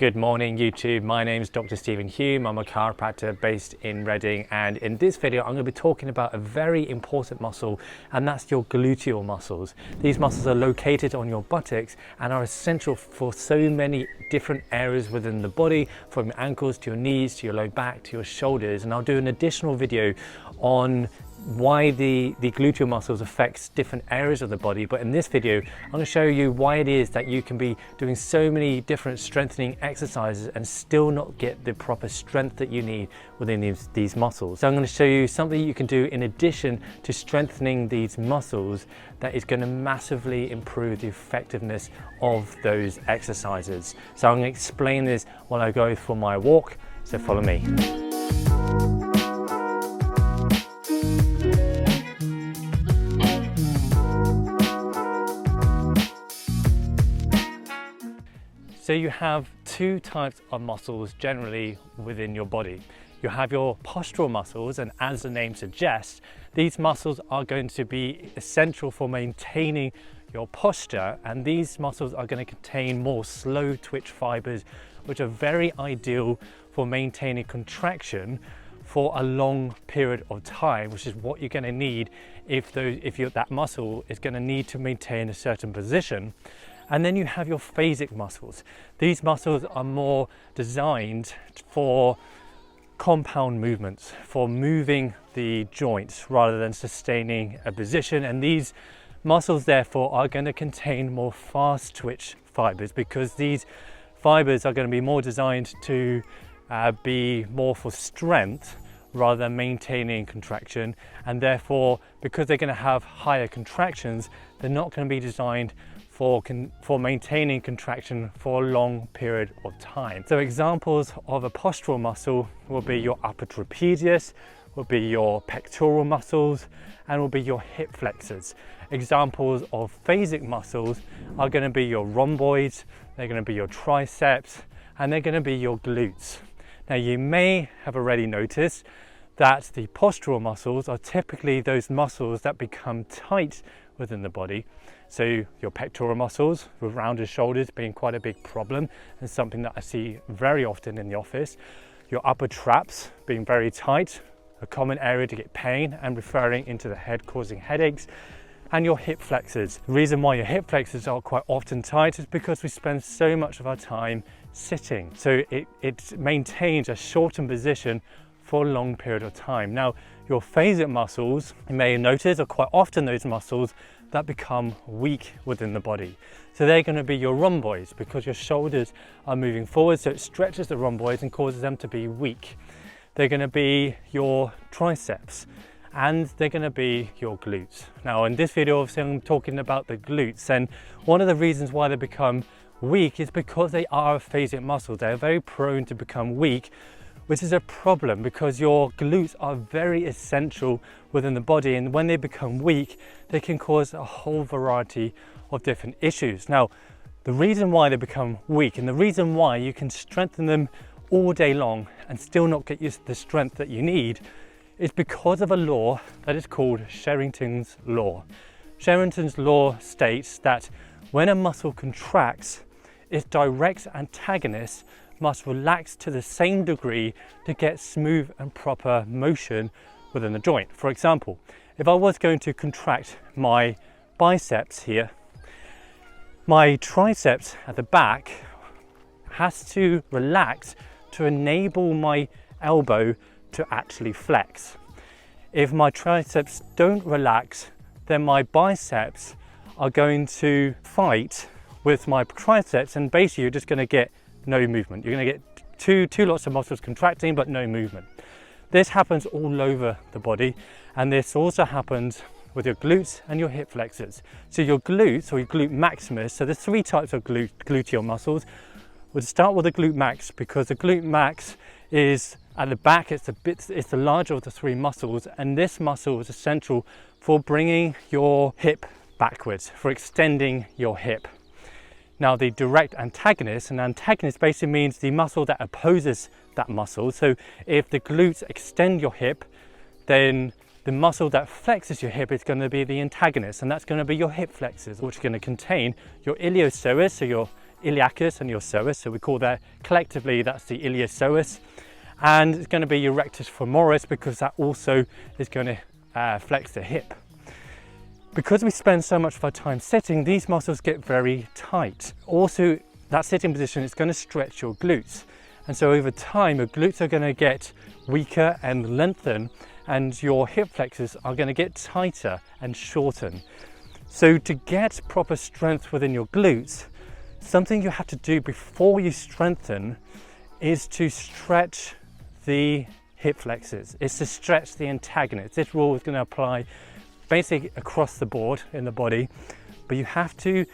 Good morning YouTube, my name is Dr. Stephen Hulme. I'm a chiropractor based in Reading, and in this video I'm going to be talking about a very important muscle, and that's your gluteal muscles. These muscles are located on your buttocks and are essential for so many different areas within the body, from your ankles to your knees to your low back to your shoulders, and I'll do an additional video on why the gluteal muscles affects different areas of the body. But in this video I'm going to show you why it is that you can be doing so many different strengthening exercises and still not get the proper strength that you need within these muscles. So I'm going to show you something you can do in addition to strengthening these muscles that is going to massively improve the effectiveness of those exercises. So I'm going to explain this while I go for my walk, so follow me. So you have two types of muscles generally within your body. You have your postural muscles, and as the name suggests, these muscles are going to be essential for maintaining your posture, and these muscles are going to contain more slow twitch fibers, which are very ideal for maintaining contraction for a long period of time, which is what you're going to need if that muscle is going to need to maintain a certain position. And then you have your phasic muscles. These muscles are more designed for compound movements, for moving the joints rather than sustaining a position. And these muscles therefore are going to contain more fast twitch fibers, because these fibers are going to be more designed to be more for strength rather than maintaining contraction. And therefore, because they're going to have higher contractions, they're not going to be designed for maintaining contraction for a long period of time. So examples of a postural muscle will be your upper trapezius, will be your pectoral muscles, and will be your hip flexors. Examples of phasic muscles are going to be your rhomboids, they're going to be your triceps, and they're going to be your glutes. Now you may have already noticed that the postural muscles are typically those muscles that become tight within the body. So your pectoral muscles with rounded shoulders being quite a big problem and something that I see very often in the office. Your upper traps being very tight, a common area to get pain and referring into the head, causing headaches. And your hip flexors. The reason why your hip flexors are quite often tight is because we spend so much of our time sitting. So it maintains a shortened position for a long period of time. Now, your phasic muscles, you may notice, are quite often those muscles that become weak within the body. So they're going to be your rhomboids, because your shoulders are moving forward, so it stretches the rhomboids and causes them to be weak. They're going to be your triceps, and they're going to be your glutes. Now in this video obviously I'm talking about the glutes, and one of the reasons why they become weak is because they are a phasic muscle. They're very prone to become weak, which is a problem because your glutes are very essential within the body, and when they become weak they can cause a whole variety of different issues. Now the reason why they become weak, and the reason why you can strengthen them all day long and still not get the strength that you need, is because of a law that is called Sherrington's law. Sherrington's law states that when a muscle contracts, its direct antagonist must relax to the same degree to get smooth and proper motion within the joint. For example, if I was going to contract my biceps here, my triceps at the back has to relax to enable my elbow to actually flex. If my triceps don't relax, then my biceps are going to fight with my triceps, and basically you're just going to get no movement. You're going to get two lots of muscles contracting but no movement. This happens all over the body, and this also happens with your glutes and your hip flexors. So your glutes, or your glute maximus, so there's three types of gluteal muscles. We'll start with the glute max, because the glute max is at the back, it's the larger of the three muscles, and this muscle is essential for bringing your hip backwards, for extending your hip. Now the direct antagonist, an antagonist basically means the muscle that opposes that muscle. So if the glutes extend your hip, then the muscle that flexes your hip is going to be the antagonist, and that's going to be your hip flexors, which are going to contain your iliopsoas, so your iliacus and your psoas. So we call that collectively, that's the iliopsoas. And it's going to be your rectus femoris because that also is going to flex the hip. Because we spend so much of our time sitting, these muscles get very tight. Also, that sitting position is going to stretch your glutes. And so over time, your glutes are going to get weaker and lengthen, and your hip flexors are going to get tighter and shorten. So to get proper strength within your glutes, something you have to do before you strengthen is to stretch the hip flexors. It's to stretch the antagonist. This rule is going to apply basically across the board in the body, but you have to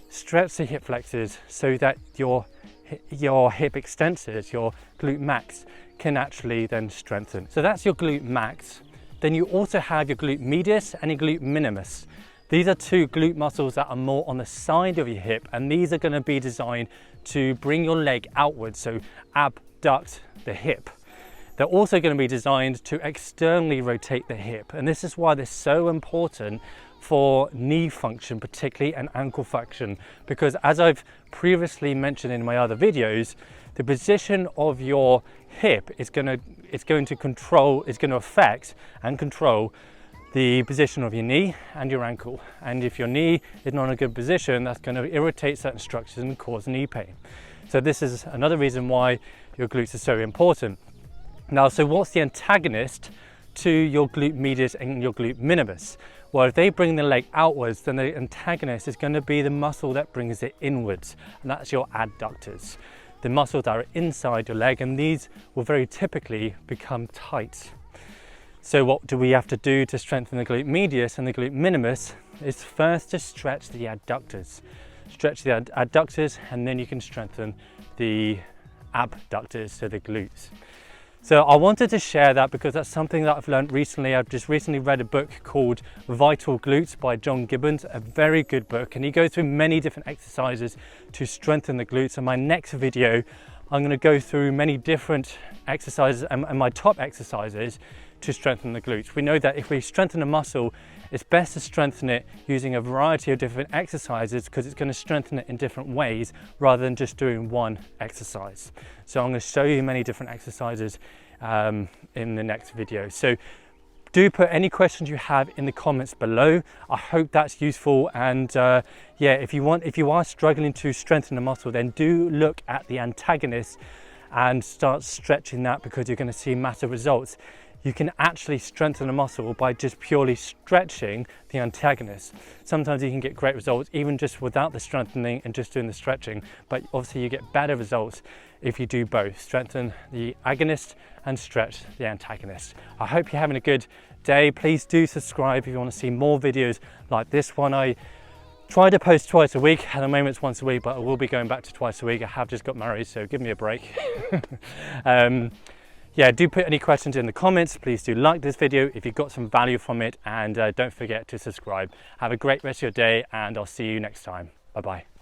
stretch the hip flexors so that your hip extensors, your glute max, can actually then strengthen. So that's your glute max. Then you also have your glute medius and your glute minimus. These are two glute muscles that are more on the side of your hip, and these are going to be designed to bring your leg outwards, so abduct the hip. They're also going to be designed to externally rotate the hip, and this is why they're so important for knee function particularly, and ankle function, because as I've previously mentioned in my other videos, the position of your hip is going to affect and control the position of your knee and your ankle. And if your knee is not in a good position, that's going to irritate certain structures and cause knee pain. So this is another reason why your glutes are so important. Now, so what's the antagonist to your glute medius and your glute minimus? Well, if they bring the leg outwards, then the antagonist is going to be the muscle that brings it inwards, and that's your adductors. The muscles that are inside your leg, and these will very typically become tight. So what do we have to do to strengthen the glute medius and the glute minimus is first to stretch the adductors. Stretch the adductors, and then you can strengthen the abductors, so the glutes. So I wanted to share that because that's something that I've learned recently. I've just recently read a book called Vital Glutes by Gibbons, a very good book, and he goes through many different exercises to strengthen the glutes. In my next video, I'm going to go through many different exercises and my top exercises to strengthen the glutes. We know that if we strengthen a muscle, it's best to strengthen it using a variety of different exercises because it's going to strengthen it in different ways rather than just doing one exercise. So I'm going to show you many different exercises in the next video. So do put any questions you have in the comments below. I hope that's useful, and yeah, if you are struggling to strengthen the muscle, then do look at the antagonist and start stretching that, because you're going to see massive results. You can actually strengthen a muscle by just purely stretching the antagonist. Sometimes you can get great results even just without the strengthening and just doing the stretching, but obviously you get better results if you do both, strengthen the agonist and stretch the antagonist. I hope you're having a good day. Please do subscribe if you want to see more videos like this one. I try to post twice a week. At the moment it's once a week, but I will be going back to twice a week. I have just got married, so give me a break. Yeah, do put any questions in the comments. Please do like this video if you got some value from it, and don't forget to subscribe. Have a great rest of your day, and I'll see you next time. Bye-bye.